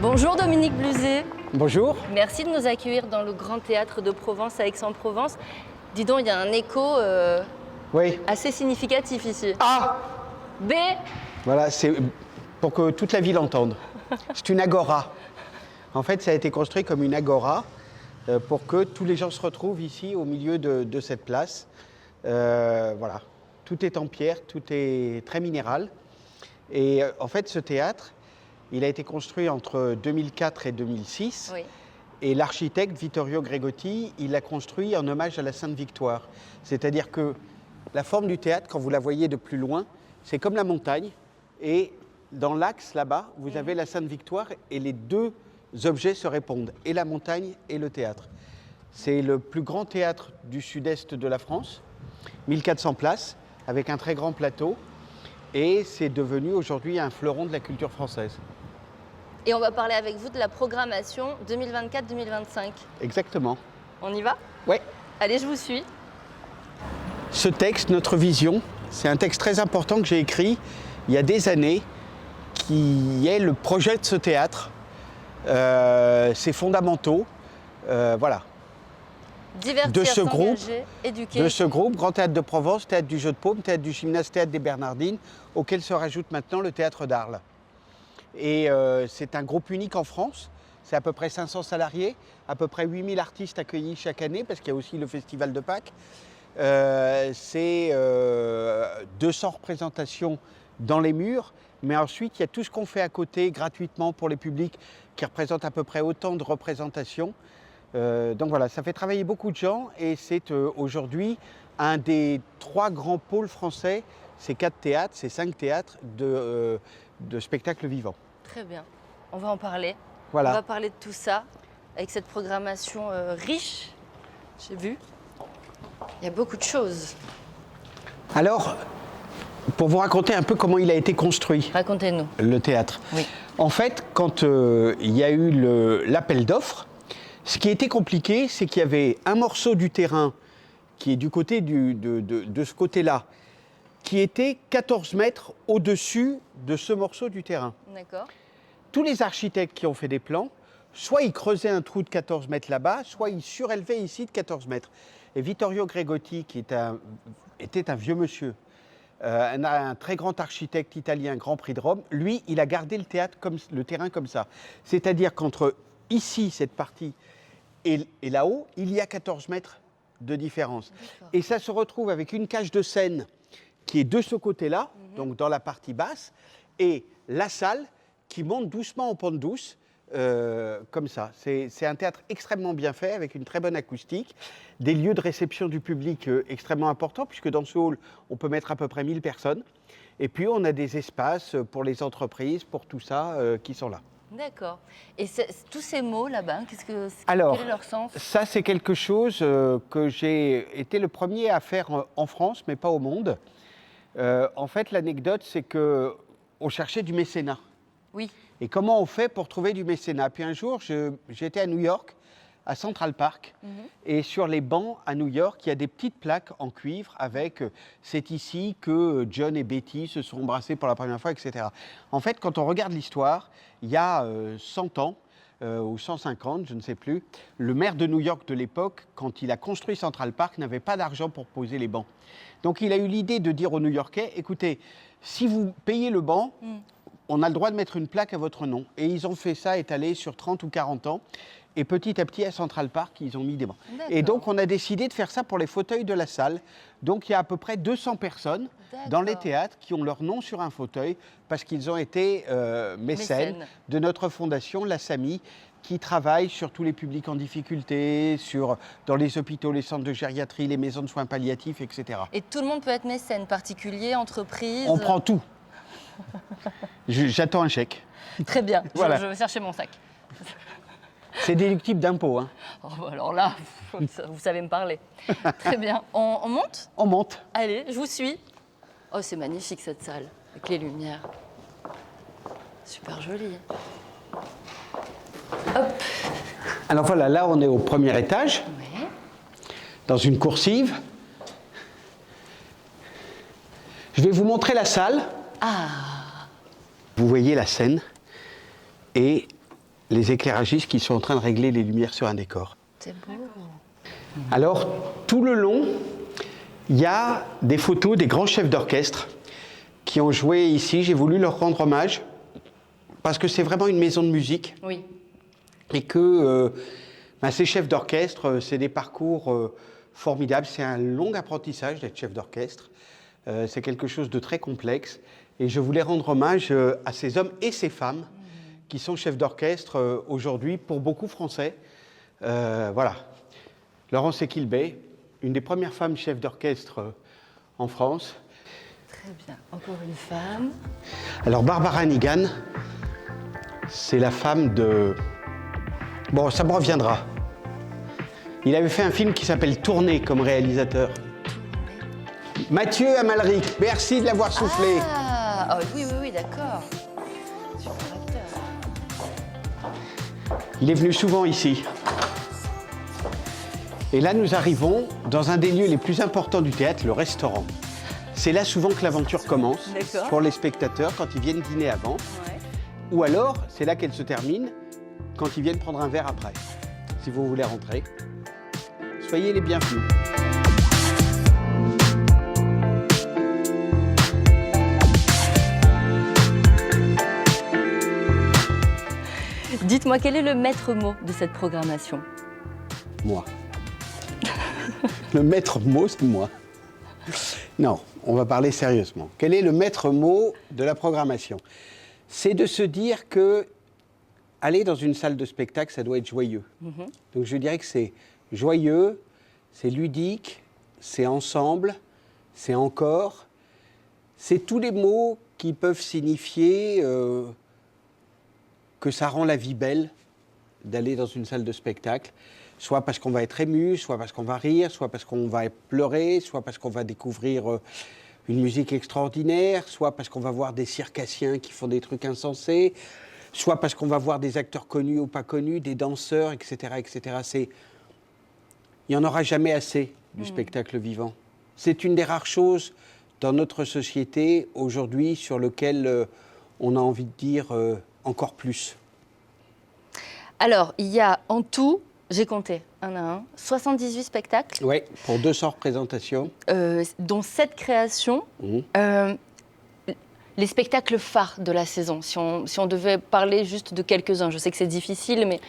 Bonjour Dominique Bluzet. Bonjour. Merci de nous accueillir dans le Grand Théâtre de Provence à Aix-en-Provence. Dis donc, il y a un écho Oui. assez significatif ici. A. B. Voilà, c'est pour que toute la ville entende. C'est une agora. En fait, ça a été construit comme une agora pour que tous les gens se retrouvent ici au milieu de cette place. Voilà, tout est en pierre, tout est très minéral. Et en fait, ce théâtre, il a été construit entre 2004 et 2006. Oui. Et l'architecte Vittorio Gregotti, il l'a construit en hommage à la Sainte Victoire. C'est-à-dire que la forme du théâtre, quand vous la voyez de plus loin, c'est comme la montagne. Et dans l'axe là-bas, vous avez la Sainte Victoire et les deux objets se répondent, et la montagne et le théâtre. C'est le plus grand théâtre du sud-est de la France, 1400 places, avec un très grand plateau. Et c'est devenu aujourd'hui un fleuron de la culture française. Et on va parler avec vous de la programmation 2024-2025. Exactement. On y va? Oui. Allez, je vous suis. Ce texte, Notre Vision, c'est un texte très important que j'ai écrit il y a des années, qui est le projet de ce théâtre, ses fondamentaux, voilà. Divertir, De ce groupe, s'engager, éduquer. De ce groupe, Grand Théâtre de Provence, Théâtre du Jeu de Paume, Théâtre du Gymnase, Théâtre des Bernardines, auquel se rajoute maintenant le Théâtre d'Arles. Et c'est un groupe unique en France, c'est à peu près 500 salariés, à peu près 8000 artistes accueillis chaque année, parce qu'il y a aussi le Festival de Pâques. C'est 200 représentations dans les murs, mais ensuite il y a tout ce qu'on fait à côté gratuitement pour les publics, qui représente à peu près autant de représentations. Donc voilà, ça fait travailler beaucoup de gens et c'est aujourd'hui un des 3 grands pôles français, c'est 4 théâtres, c'est 5 théâtres de spectacles vivants. Très bien, on va en parler. Voilà. On va parler de tout ça avec cette programmation riche, j'ai vu. Il y a beaucoup de choses. Alors, pour vous raconter un peu comment il a été construit, Racontez-nous. le théâtre. Oui. En fait, quand il y a eu l'appel d'offres, ce qui était compliqué, c'est qu'il y avait un morceau du terrain qui est du côté de ce côté-là, qui était 14 mètres au-dessus de ce morceau du terrain. D'accord. Tous les architectes qui ont fait des plans, soit ils creusaient un trou de 14 mètres là-bas, soit ils surélevaient ici de 14 mètres. Et Vittorio Gregotti, qui était un vieux monsieur, un très grand architecte italien, Grand Prix de Rome, lui, il a gardé le terrain comme ça. C'est-à-dire qu'entre ici, cette partie, et là-haut, il y a 14 mètres de différence. Et ça se retrouve avec une cage de scène qui est de ce côté-là, donc dans la partie basse, et la salle qui monte doucement en pente douce, comme ça. C'est un théâtre extrêmement bien fait, avec une très bonne acoustique, des lieux de réception du public extrêmement importants, puisque dans ce hall, on peut mettre à peu près 1000 personnes. Et puis, on a des espaces pour les entreprises, pour tout ça, qui sont là. D'accord. Et tous ces mots là-bas, quel est leur sens? Ça, c'est quelque chose que j'ai été le premier à faire en France, mais pas au monde. En fait, l'anecdote, c'est qu'on cherchait du mécénat. Oui. Et comment on fait pour trouver du mécénat? Puis un jour, j'étais à New York, à Central Park, et sur les bancs à New York, il y a des petites plaques en cuivre avec « c'est ici que John et Betty se sont embrassés pour la première fois », etc. En fait, quand on regarde l'histoire, il y a 100 ans, ou 150, je ne sais plus, le maire de New York de l'époque, quand il a construit Central Park, n'avait pas d'argent pour poser les bancs. Donc il a eu l'idée de dire aux New-Yorkais, écoutez, si vous payez le banc, on a le droit de mettre une plaque à votre nom. Et ils ont fait ça étalé sur 30 ou 40 ans. Et petit à petit, à Central Park, ils ont mis des bancs. Et donc, on a décidé de faire ça pour les fauteuils de la salle. Donc, il y a à peu près 200 personnes dans les théâtres qui ont leur nom sur un fauteuil parce qu'ils ont été mécènes de notre fondation, la SAMI, qui travaille sur tous les publics en difficulté, dans les hôpitaux, les centres de gériatrie, les maisons de soins palliatifs, etc. Et tout le monde peut être mécène, particulier, entreprise? On prend tout. J'attends un chèque. Très bien, voilà. Je vais chercher mon sac. C'est déductible d'impôt. Hein. Oh, alors là, vous savez me parler. Très bien. On monte? On monte. Allez, je vous suis. Oh, c'est magnifique cette salle, avec les lumières. Super joli. Hop. Alors voilà, là on est au premier étage. Ouais. dans une coursive. Je vais vous montrer la salle. Vous voyez la scène et les éclairagistes qui sont en train de régler les lumières sur un décor. C'est beau. Alors, tout le long, il y a des photos des grands chefs d'orchestre qui ont joué ici. J'ai voulu leur rendre hommage parce que c'est vraiment une maison de musique. Oui. Et que ces chefs d'orchestre, c'est des parcours formidables. C'est un long apprentissage d'être chef d'orchestre. C'est quelque chose de très complexe. Et je voulais rendre hommage à ces hommes et ces femmes qui sont chefs d'orchestre aujourd'hui, pour beaucoup français. Voilà. Laurence Equilbé, une des premières femmes chefs d'orchestre en France. Très bien. Encore une femme. Alors Barbara Hannigan, c'est la femme de... Bon, ça me reviendra. Il avait fait un film qui s'appelle Tournée comme réalisateur. Mathieu Amalric, merci de l'avoir soufflé. Ah, oh, oui, d'accord. Super acteur. Il est venu souvent ici. Et là, nous arrivons dans un des lieux les plus importants du théâtre, le restaurant. C'est là souvent que l'aventure commence pour les spectateurs quand ils viennent dîner avant. Ouais. Ou alors, c'est là qu'elle se termine quand ils viennent prendre un verre après. Si vous voulez rentrer, soyez les bienvenus. Dites-moi, quel est le maître mot de cette programmation? Moi. Le maître mot, c'est moi. Non, on va parler sérieusement. Quel est le maître mot de la programmation? C'est de se dire que aller dans une salle de spectacle, ça doit être joyeux. Donc je dirais que c'est joyeux, c'est ludique, c'est ensemble, c'est encore. C'est tous les mots qui peuvent signifier que ça rend la vie belle d'aller dans une salle de spectacle. Soit parce qu'on va être ému, soit parce qu'on va rire, soit parce qu'on va pleurer, soit parce qu'on va découvrir une musique extraordinaire, soit parce qu'on va voir des circassiens qui font des trucs insensés, soit parce qu'on va voir des acteurs connus ou pas connus, des danseurs, etc. etc. Il n'y en aura jamais assez du spectacle vivant. C'est une des rares choses dans notre société aujourd'hui sur lequel on a envie de dire encore plus. Alors, il y a en tout, j'ai compté un à un, 78 spectacles. Oui, pour 200 représentations. Dont 7 créations. Les spectacles phares de la saison, si on devait parler juste de quelques-uns. Je sais que c'est difficile, mais...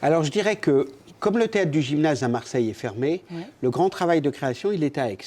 Alors, je dirais que, comme le théâtre du Gymnase à Marseille est fermé, le grand travail de création, il est à Aix.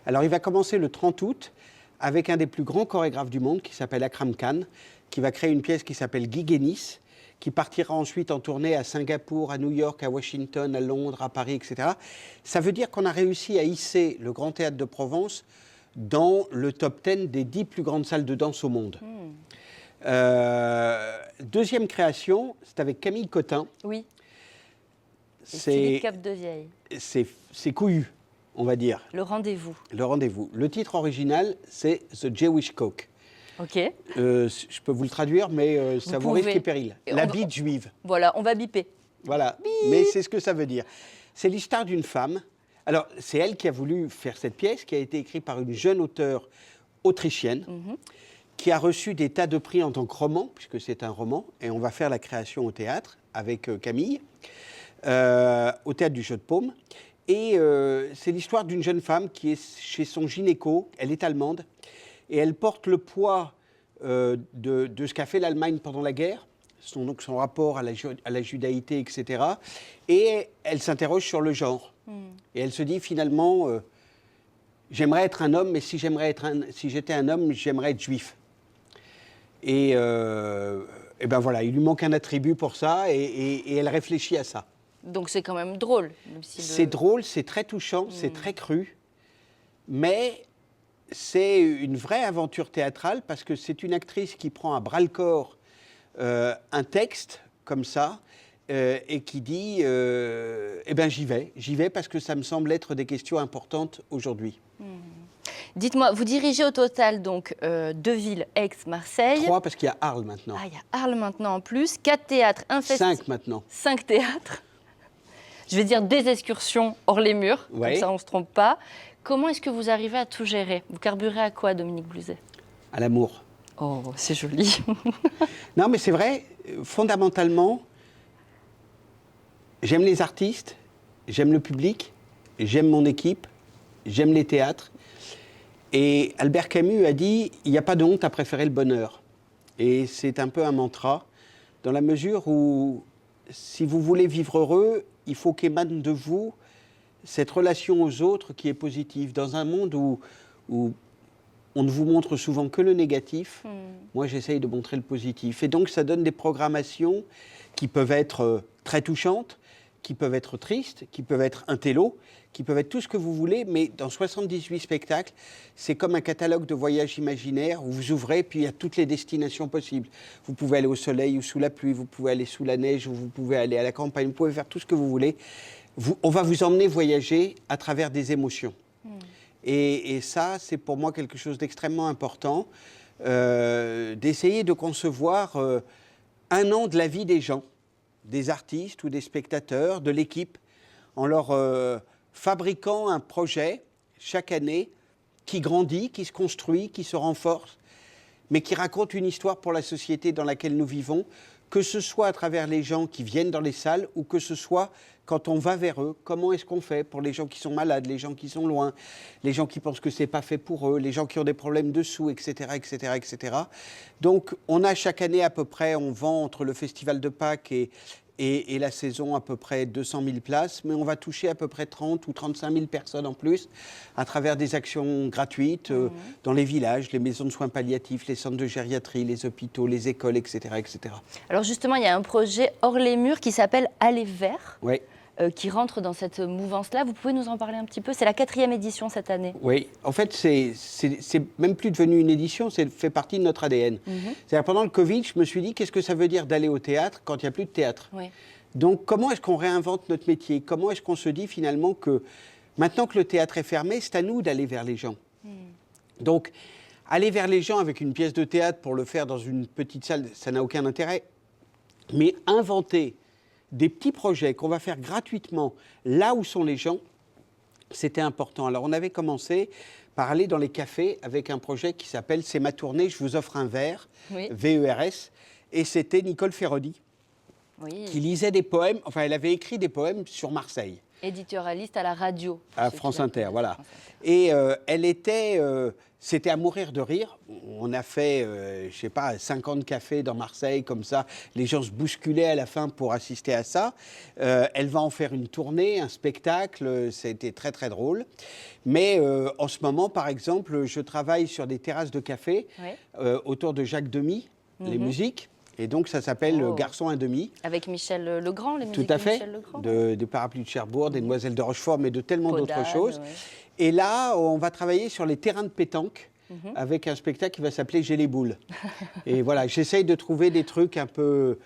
Alors, il va commencer le 30 août avec un des plus grands chorégraphes du monde qui s'appelle Akram Khan, qui va créer une pièce qui s'appelle Gig Nice, qui partira ensuite en tournée à Singapour, à New York, à Washington, à Londres, à Paris, etc. Ça veut dire qu'on a réussi à hisser le Grand Théâtre de Provence dans le top 10 des 10 plus grandes salles de danse au monde. Deuxième création, c'est avec Camille Cotin. Oui. C'est Cap de Vieille. C'est couillu, on va dire. Le rendez-vous. Le rendez-vous. Le titre original, c'est The Jewish Coke. Ok. Je peux vous le traduire, mais ça vous risque et péril. La bite juive. Voilà, on va biper. Voilà, mais c'est ce que ça veut dire. C'est l'histoire d'une femme. Alors, c'est elle qui a voulu faire cette pièce, qui a été écrite par une jeune auteure autrichienne, qui a reçu des tas de prix en tant que roman, puisque c'est un roman, et on va faire la création au théâtre avec Camille, au théâtre du Jeu de Paume. Et c'est l'histoire d'une jeune femme qui est chez son gynéco, elle est allemande, et elle porte le poids de ce qu'a fait l'Allemagne pendant la guerre, donc son rapport à la judaïté, etc. Et elle s'interroge sur le genre. Et elle se dit finalement, j'aimerais être un homme, mais si j'étais un homme, j'aimerais être juif. Et ben voilà, il lui manque un attribut pour ça, et elle réfléchit à ça. Donc c'est quand même drôle. C'est drôle, c'est très touchant, c'est très cru, mais c'est une vraie aventure théâtrale parce que c'est une actrice qui prend à bras-le-corps un texte comme ça et qui dit eh ben j'y vais parce que ça me semble être des questions importantes aujourd'hui. Dites-moi, vous dirigez au total donc 2 villes, Aix, Marseille. 3 parce qu'il y a Arles maintenant. Ah, il y a Arles maintenant en plus. 4 théâtres, un festival. 5 maintenant. 5 théâtres. je vais dire des excursions hors les murs, Ouais. comme ça on ne se trompe pas. Comment est-ce que vous arrivez à tout gérer? Vous carburez à quoi, Dominique Bluzet? À l'amour. Oh, c'est joli. Non, mais c'est vrai, fondamentalement, j'aime les artistes, j'aime le public, j'aime mon équipe, j'aime les théâtres. Et Albert Camus a dit « il n'y a pas de honte à préférer le bonheur ». Et c'est un peu un mantra, dans la mesure où, si vous voulez vivre heureux, il faut qu'émane de vous cette relation aux autres qui est positive. Dans un monde où on ne vous montre souvent que le négatif, moi j'essaye de montrer le positif. Et donc ça donne des programmations qui peuvent être très touchantes, qui peuvent être tristes, qui peuvent être intello, qui peuvent être tout ce que vous voulez, mais dans 78 spectacles, c'est comme un catalogue de voyages imaginaires où vous ouvrez, puis il y a toutes les destinations possibles. Vous pouvez aller au soleil ou sous la pluie, vous pouvez aller sous la neige, ou vous pouvez aller à la campagne, vous pouvez faire tout ce que vous voulez. On va vous emmener voyager à travers des émotions. Et ça, c'est pour moi quelque chose d'extrêmement important, d'essayer de concevoir un an de la vie des gens, des artistes ou des spectateurs, de l'équipe, en leur fabriquant un projet chaque année qui grandit, qui se construit, qui se renforce, mais qui raconte une histoire pour la société dans laquelle nous vivons, que ce soit à travers les gens qui viennent dans les salles ou que ce soit quand on va vers eux. Comment est-ce qu'on fait pour les gens qui sont malades, les gens qui sont loin, les gens qui pensent que ce n'est pas fait pour eux, les gens qui ont des problèmes de sous, etc., etc., etc. Donc, on a chaque année à peu près, on vend entre le Festival de Pâques et la saison à peu près 200 000 places, mais on va toucher à peu près 30 ou 35 000 personnes en plus à travers des actions gratuites dans les villages, les maisons de soins palliatifs, les centres de gériatrie, les hôpitaux, les écoles, etc., etc. Alors justement, il y a un projet hors les murs qui s'appelle Aller vers, Oui. Qui rentre dans cette mouvance-là. Vous pouvez nous en parler un petit peu? C'est la 4e édition cette année. Oui, en fait, c'est même plus devenu une édition, c'est fait partie de notre ADN. C'est-à-dire, pendant le Covid, je me suis dit, qu'est-ce que ça veut dire d'aller au théâtre quand il n'y a plus de théâtre? Oui. Donc, comment est-ce qu'on réinvente notre métier? Comment est-ce qu'on se dit finalement que, maintenant que le théâtre est fermé, c'est à nous d'aller vers les gens? Donc, aller vers les gens avec une pièce de théâtre pour le faire dans une petite salle, ça n'a aucun intérêt. Mais inventer des petits projets qu'on va faire gratuitement là où sont les gens, c'était important. Alors, on avait commencé par aller dans les cafés avec un projet qui s'appelle « C'est ma tournée, je vous offre un verre Oui. », VERS, et c'était Nicole Ferrodi qui lisait des poèmes, enfin, elle avait écrit des poèmes sur Marseille. Éditorialiste à la radio. À France Inter, voilà. Et elle était... c'était à mourir de rire. On a fait, je ne sais pas, 50 cafés dans Marseille, comme ça. Les gens se bousculaient à la fin pour assister à ça. Elle va en faire une tournée, un spectacle. Ça a été très, très drôle. Mais en ce moment, par exemple, je travaille sur des terrasses de café autour de Jacques Demy, les musiques. Et donc, ça s'appelle Garçon un demi. Avec Michel Legrand, les musiques Tout à fait, de Michel Legrand. de Parapluie de Cherbourg, des Demoiselles de Rochefort, mais de tellement d'autres Podane, choses. ouais. Et là, on va travailler sur les terrains de pétanque avec un spectacle qui va s'appeler J'ai les boules. Et voilà, j'essaye de trouver des trucs un peu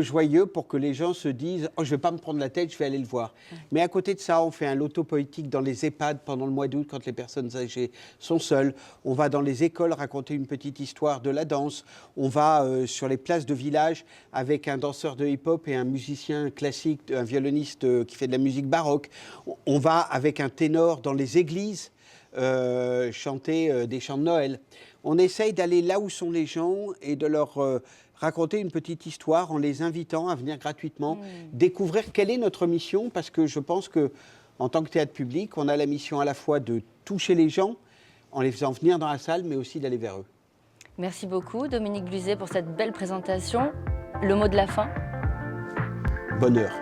joyeux pour que les gens se disent « Oh, je ne vais pas me prendre la tête, je vais aller le voir ». Mais à côté de ça, on fait un loto poétique dans les EHPAD pendant le mois d'août quand les personnes âgées sont seules. On va dans les écoles raconter une petite histoire de la danse. On va sur les places de village avec un danseur de hip-hop et un musicien classique, un violoniste qui fait de la musique baroque. On va avec un ténor dans les églises chanter des chants de Noël. On essaye d'aller là où sont les gens et de leur raconter une petite histoire en les invitant à venir gratuitement, découvrir quelle est notre mission, parce que je pense qu'en tant que théâtre public, on a la mission à la fois de toucher les gens en les faisant venir dans la salle, mais aussi d'aller vers eux. Merci beaucoup, Dominique Bluzet, pour cette belle présentation. Le mot de la fin? Bonheur.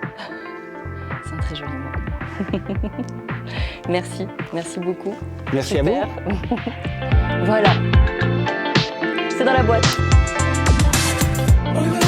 C'est un très joli mot. Merci, merci beaucoup. Merci Super. à vous. Voilà, c'est dans la boîte. On